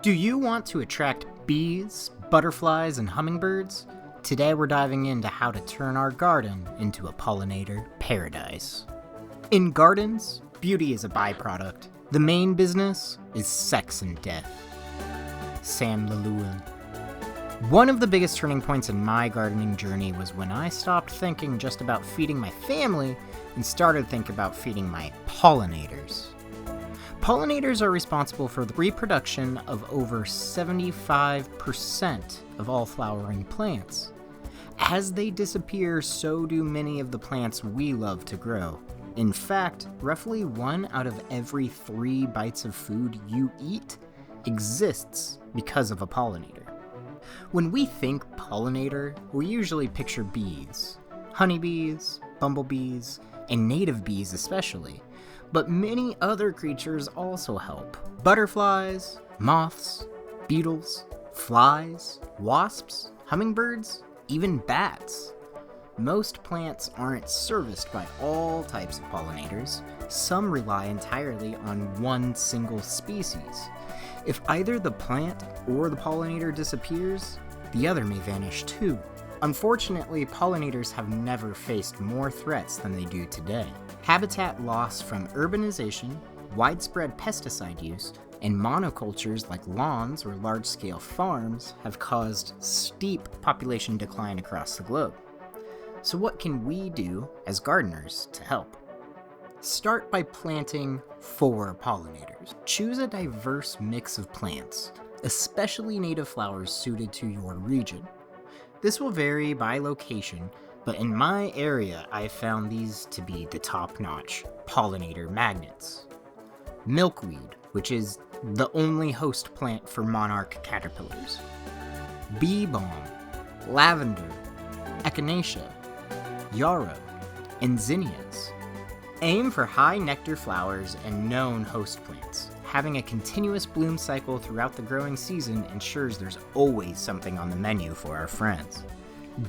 Do you want to attract bees, butterflies, and hummingbirds? Today we're diving into how to turn our garden into a pollinator paradise. In gardens, beauty is a byproduct. The main business is sex and death. Sam Llewellyn. One of the biggest turning points in my gardening journey was when I stopped thinking just about feeding my family and started thinking about feeding my pollinators. Pollinators are responsible for the reproduction of over 75% of all flowering plants. As they disappear, so do many of the plants we love to grow. In fact, roughly 1 out of every 3 bites of food you eat exists because of a pollinator. When we think pollinator, we usually picture bees, honeybees, bumblebees, and native bees especially. But many other creatures also help. Butterflies, moths, beetles, flies, wasps, hummingbirds, even bats. Most plants aren't serviced by all types of pollinators. Some rely entirely on one single species. If either the plant or the pollinator disappears, the other may vanish too. Unfortunately, pollinators have never faced more threats than they do today. Habitat loss from urbanization, widespread pesticide use, and monocultures like lawns or large-scale farms have caused steep population decline across the globe. So what can we do as gardeners to help? Start by planting for pollinators. Choose a diverse mix of plants, especially native flowers suited to your region. This will vary by location, but in my area, I found these to be the top-notch pollinator magnets. Milkweed, which is the only host plant for monarch caterpillars. Bee balm, lavender, echinacea, yarrow, and zinnias. Aim for high nectar flowers and known host plants. Having a continuous bloom cycle throughout the growing season ensures there's always something on the menu for our friends.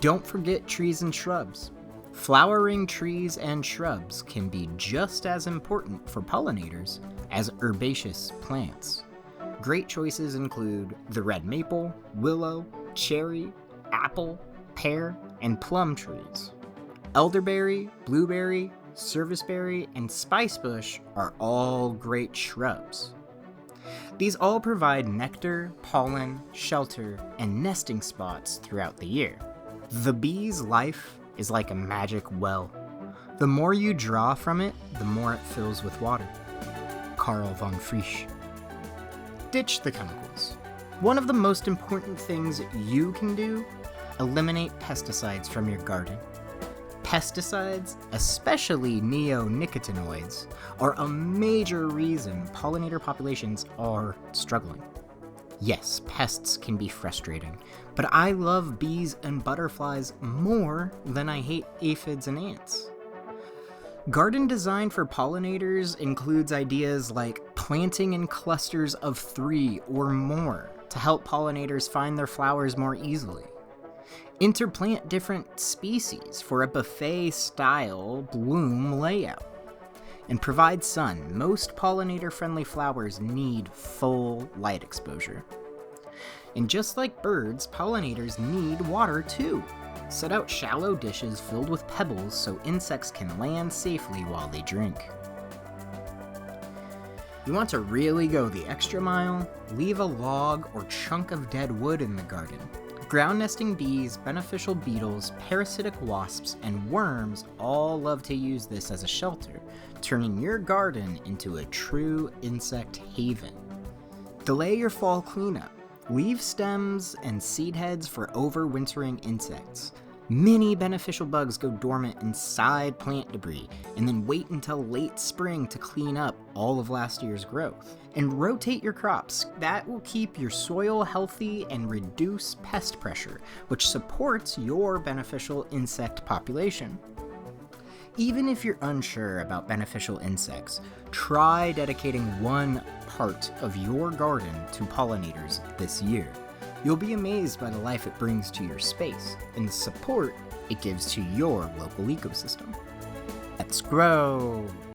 Don't forget trees and shrubs. Flowering trees and shrubs can be just as important for pollinators as herbaceous plants. Great choices include the red maple, willow, cherry, apple, pear, and plum trees. Elderberry, blueberry, serviceberry, and spicebush are all great shrubs. These all provide nectar, pollen, shelter, and nesting spots throughout the year. The bee's life is like a magic well. The more you draw from it, the more it fills with water. Karl von Frisch. Ditch the chemicals. One of the most important things you can do, eliminate pesticides from your garden. Pesticides, especially neonicotinoids, are a major reason pollinator populations are struggling. Yes, pests can be frustrating, but I love bees and butterflies more than I hate aphids and ants. Garden design for pollinators includes ideas like planting in clusters of 3 or more to help pollinators find their flowers more easily. Interplant different species for a buffet-style bloom layout. And provide sun. Most pollinator-friendly flowers need full light exposure. And just like birds, pollinators need water too. Set out shallow dishes filled with pebbles so insects can land safely while they drink. You want to really go the extra mile? Leave a log or chunk of dead wood in the garden. Ground nesting bees, beneficial beetles, parasitic wasps, and worms all love to use this as a shelter, turning your garden into a true insect haven. Delay your fall cleanup. Leave stems and seed heads for overwintering insects. Many beneficial bugs go dormant inside plant debris and then wait until late spring to clean up all of last year's growth. And rotate your crops. That will keep your soil healthy and reduce pest pressure, which supports your beneficial insect population. Even if you're unsure about beneficial insects, try dedicating one part of your garden to pollinators this year. You'll be amazed by the life it brings to your space and the support it gives to your local ecosystem. Let's grow!